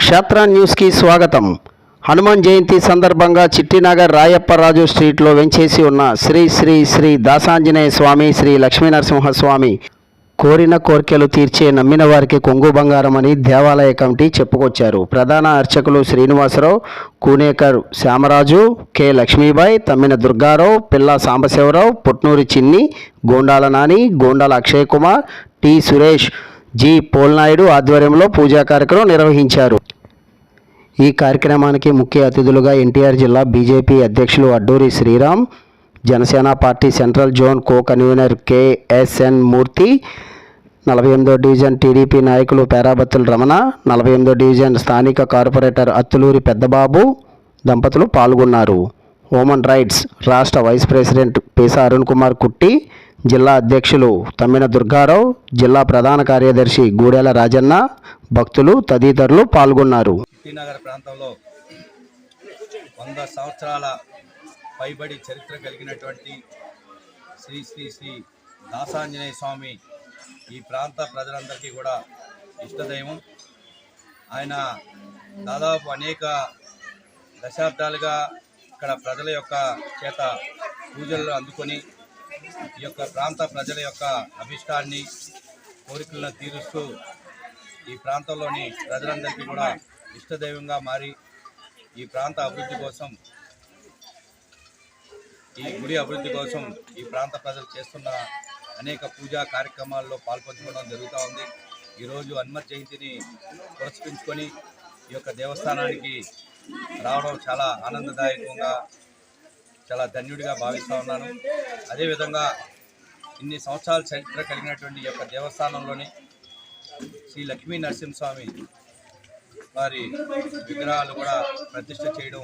క్షేత్ర న్యూస్కి స్వాగతం. హనుమాన్ జయంతి సందర్భంగా చిట్టినగర్ రాయప్పరాజు స్ట్రీట్లో వెంచేసి ఉన్న శ్రీ శ్రీ శ్రీ దాసాంజనేయ స్వామి, శ్రీ లక్ష్మీనరసింహస్వామి కోరిన కోర్కెలు తీర్చే నమ్మిన వారికి కొంగు బంగారం అని దేవాలయ కమిటీ చెప్పుకొచ్చారు. ప్రధాన అర్చకులు శ్రీనివాసరావు, కూనేకర్ శ్యామరాజు, కె లక్ష్మీబాయి, తమ్మిన దుర్గారావు, పిల్ల సాంబశివరావు, పుట్నూరి చిన్ని, గోండాల నాని, గోండాల అక్షయ్ కుమార్, టి సురేష్, జి పోల్నాయుడు ఆధ్వర్యంలో పూజా కార్యక్రమం నిర్వహించారు. ఈ కార్యక్రమానికి ముఖ్య అతిథులుగా ఎన్టీఆర్ జిల్లా బీజేపీ అధ్యక్షులు Adduri Sriram, Janasena party central zone co convener KSN Murthy, 48వ డివిజన్ టీడీపీ నాయకులు పేరాబత్తుల రమణ, 48వ డివిజన్ స్థానిక కార్పొరేటర్ అత్తులూరి పెద్దబాబు దంపతులు పాల్గొన్నారు. హ్యూమన్ రైట్స్ రాష్ట్ర వైస్ ప్రెసిడెంట్ పీసా అరుణ్ కుమార్ కుట్టి, జిల్లా అధ్యక్షులు తమ్మిన దుర్గారావు, జిల్లా ప్రధాన కార్యదర్శి గూడెల రాజన్న, భక్తులు తదితరులు పాల్గొన్నారు. చిట్టినగర్ ప్రాంతంలో 100 సంవత్సరాల పైబడి చరిత్ర కలిగినటువంటి శ్రీ శ్రీ శ్రీ దాసాంజనేయ స్వామి ఈ ప్రాంత ప్రజలందరికీ కూడా ఇష్టదైవం. ఆయన దాదాపు అనేక దశాబ్దాలుగా ఇక్కడ ప్రజల యొక్క చేత పూజలు అందుకొని ఈ యొక్క ప్రాంత ప్రజల యొక్క అభిష్టాన్ని, కోరికలను తీరుస్తూ ఈ ప్రాంతంలోని ప్రజలందరికీ కూడా ఇష్టదైవంగా మారి ఈ ప్రాంత అభివృద్ధి కోసం, ఈ గుడి అభివృద్ధి కోసం ఈ ప్రాంత ప్రజలు చేస్తున్న అనేక పూజా కార్యక్రమాల్లో పాల్పంచుకోవడం జరుగుతూ ఉంది. ఈరోజు హనుమత్ జయంతిని పురస్కరించుకొని ఈ యొక్క దేవస్థానానికి రావడం చాలా ఆనందదాయకంగా, చాలా ధన్యుడిగా భావిస్తూ ఉన్నాను. అదేవిధంగా ఇన్ని సంవత్సరాల చరిత్ర కలిగినటువంటి ఈ యొక్క దేవస్థానంలోని శ్రీ లక్ష్మీ నరసింహస్వామి వారి విగ్రహాలు కూడా ప్రతిష్ఠ చేయడం,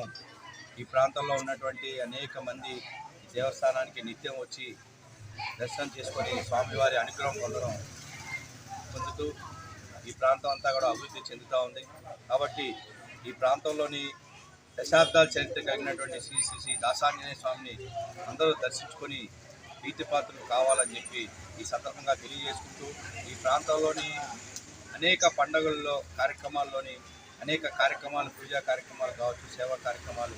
ఈ ప్రాంతంలో ఉన్నటువంటి అనేక మంది ఈ దేవస్థానానికి నిత్యం వచ్చి దర్శనం చేసుకొని స్వామివారి అనుగ్రహం పొందుతూ ఈ ప్రాంతం అంతా కూడా అభివృద్ధి చెందుతూ ఉంది. కాబట్టి ఈ ప్రాంతంలోని దశాబ్దాల చరిత్ర కలిగినటువంటి శ్రీ శ్రీ శ్రీ దాసాంజనేయ స్వామిని అందరూ దర్శించుకొని ప్రీతిపాత్రులు కావాలని చెప్పి ఈ సందర్భంగా తెలియజేసుకుంటూ, ఈ ప్రాంతంలోని అనేక పండుగల్లో కార్యక్రమాల్లోని అనేక కార్యక్రమాలు, పూజా కార్యక్రమాలు కావచ్చు, సేవా కార్యక్రమాలు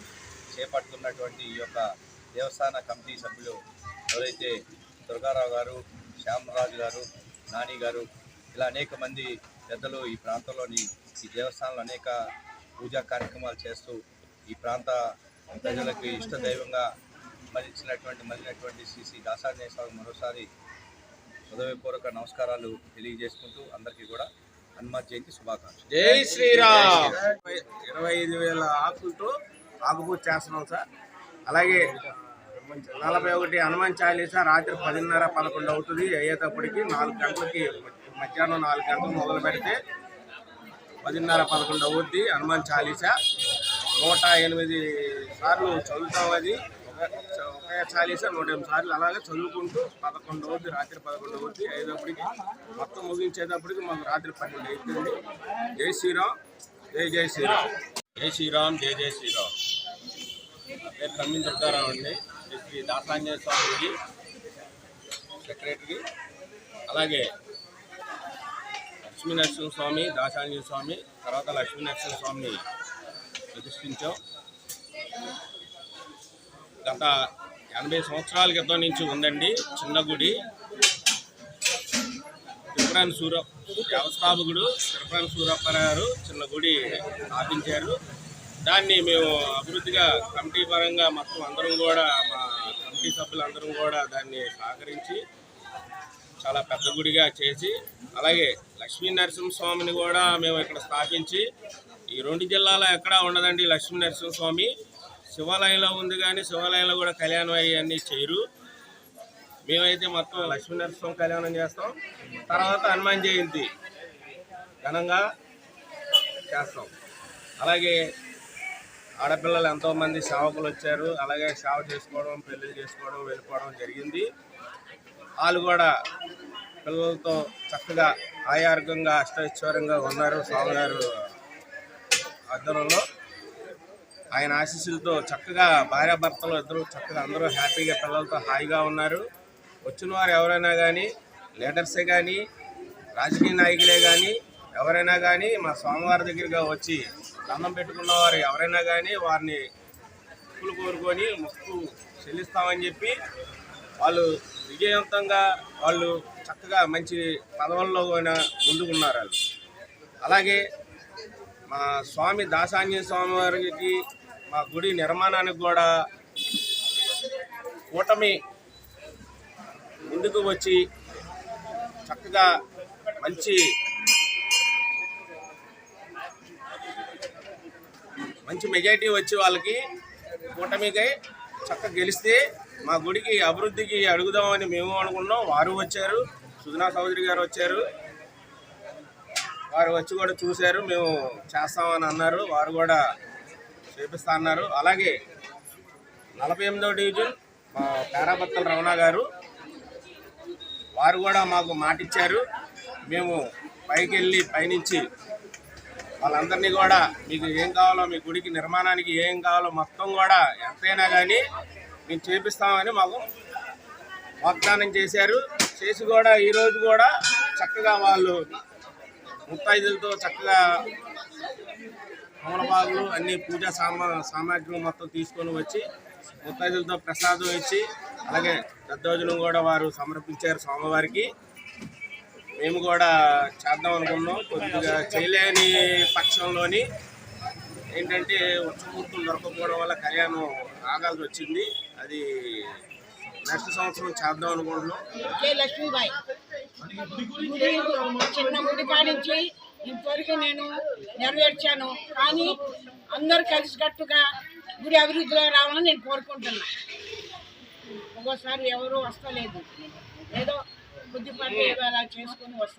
చేపడుతున్నటువంటి ఈ యొక్క దేవస్థాన కమిటీ సభ్యులు ఎవరైతే దుర్గారావు గారు, శ్యామరాజు గారు, నాని గారు, ఇలా అనేక మంది పెద్దలు ఈ ప్రాంతంలోని ఈ దేవస్థానంలో అనేక పూజా కార్యక్రమాలు చేస్తూ ఈ ప్రాంత ప్రజలకు ఇష్టదైవంగా మలినటువంటి శ్రీ శ్రీ దాసాంజనేయ స్వామి మరోసారి హృదయపూర్వక నమస్కారాలు తెలియజేసుకుంటూ అందరికీ కూడా హనుమత్ జయంతి శుభాకాంక్షలు. జై శ్రీరామ్. 25,000 ఆకులతో ఆకుపూజ చేస్తున్నాం సార్. అలాగే 41 హనుమాన్ చాలీసా రాత్రి 10:30-11 అవుతుంది. అయ్యేటప్పటికి 4 గంటలకి, మధ్యాహ్నం 4 గంటలు మొదలు పెడితే 10:30-11 అవుద్ది. హనుమాన్ చాలీసా 108 సార్లు చదువుతాం. అది ఒకే చాలీసా 108 సార్లు అలాగే చదువుకుంటూ 11 అవుద్ది, రాత్రి 11 అవుద్ది. అయ్యేటప్పటికి మొత్తం ముగించేటప్పటికి మాకు రాత్రి 12 అవుతుంది. జై శ్రీరామ్, జై జై శ్రీరామ్. జై శ్రీరామ్, జై జై శ్రీరామ్. పేరు తమ్మిన దుర్గారావు అండి, శ్రీ దాసాంజనేయ స్వామికి సెక్రటరీ. అలాగే లక్ష్మీనరసింహ స్వామి, దాసాంజనేయ స్వామి, తర్వాత లక్ష్మీనరసింహ స్వామిని ప్రతిష్ఠించాం. గత 80 సంవత్సరాల క్రితం నుంచి ఉందండి చిన్న గుడి. తిరుపతి వ్యవస్థాపకుడు తిరుపతి సూరప్ప గారు చిన్న గుడి స్థాపించారు. దాన్ని మేము అభివృద్ధిగా కమిటీ పరంగా మొత్తం అందరం కూడా, మా కమిటీ సభ్యులందరం కూడా దాన్ని సహకరించి చాలా పెద్ద గుడిగా చేసి, అలాగే లక్ష్మీ నరసింహస్వామిని కూడా మేము ఇక్కడ స్థాపించి, ఈ 2 జిల్లాలో ఎక్కడా ఉండదండి లక్ష్మీ నరసింహస్వామి. శివాలయంలో ఉంది కానీ శివాలయంలో కూడా కళ్యాణం అన్నీ చేయరు. మేమైతే మొత్తం లక్ష్మీ నరసింహ కళ్యాణం చేస్తాం. తర్వాత హనుమాన్ జయంతి ఘనంగా చేస్తాం. అలాగే ఆడపిల్లలు ఎంతోమంది సేవకులు వచ్చారు. అలాగే సేవ చేసుకోవడం, పెళ్ళిళ్ళు చేసుకోవడం, వెళ్ళిపోవడం జరిగింది. వాళ్ళు కూడా పిల్లలతో చక్కగా ఆయార్గంగా అష్టైశ్వర్యంగా ఉన్నారు. స్వామివారు ఆధ్వర్యంలో ఆయన ఆశీస్సులతో చక్కగా భార్యాభర్తలు ఇద్దరు చక్కగా అందరూ హ్యాపీగా పిల్లలతో హాయిగా ఉన్నారు. వచ్చిన వారు ఎవరైనా కానీ, లీడర్సే కానీ, రాజకీయ నాయకులే కానీ, ఎవరైనా కానీ మా స్వామివారి దగ్గరగా వచ్చి దండం పెట్టుకున్న వారు ఎవరైనా కానీ వారిని మొక్కులు కోరుకొని మొక్కు చెల్లిస్తామని చెప్పి వాళ్ళు విజయవంతంగా వాళ్ళు చక్కగా మంచి పదవుల్లో కూడా ముందుకున్నారు వాళ్ళు. అలాగే మా స్వామి దాసాంజనేయ స్వామి వారికి మా గుడి నిర్మాణానికి కూడా కూటమి ముందుకు వచ్చి చక్కగా మంచి మెజారిటీ వచ్చి వాళ్ళకి కూటమికై చక్కగా గెలిస్తే మా గుడికి అభివృద్ధికి అడుగుదామని మేము అనుకున్నాం. వారు వచ్చారు, సుజనా చౌదరి గారు వచ్చారు, వారు వచ్చి కూడా చూశారు, మేము చేస్తామని అన్నారు, వారు కూడా చేపిస్తా అన్నారు. అలాగే 48వ డివిజన్ మా పేరాబత్తల రమణ గారు వారు కూడా మాకు మాట ఇచ్చారు. మేము పైకి వెళ్ళి పైనుంచి వాళ్ళందరినీ కూడా మీకు ఏం కావాలో మీ గుడికి నిర్మాణానికి ఏం కావాలో మొత్తం కూడా ఎంతైనా కానీ మేము చేపిస్తామని మాకు వాగ్దానం చేశారు. చేసి కూడా ఈరోజు కూడా చక్కగా వాళ్ళు ముత్తైదులతో చక్కగా అమలపాకులు అన్ని పూజా సామాగ్రి మొత్తం తీసుకొని వచ్చి ముత్తైదులతో ప్రసాదం ఇచ్చి అలాగే దద్దోజనం కూడా వారు సమర్పించారు స్వామివారికి. మేము కూడా చేద్దాం అనుకున్నాం. కొద్దిగా చేయలేని పక్షంలోని ఏంటంటే ఉత్సవమూర్తులు దొరకకపోవడం వల్ల కళ్యాణం ఆగాల్సి వచ్చింది. అది నెక్స్ట్ సంవత్సరం చేద్దాం అనుకుంటున్నాం. లక్ష్మీబాయి చిన్న గుడి కానించి ఇంతవరకు నేను నెరవేర్చాను. కానీ అందరూ కలిసికట్టుగా గుడి అభివృద్ధిలో రావాలని నేను కోరుకుంటున్నా. ఒక్కోసారి ఎవరు వస్తలేదు, ఏదో కొద్దిపాటి అలా చేసుకొని వస్తారు.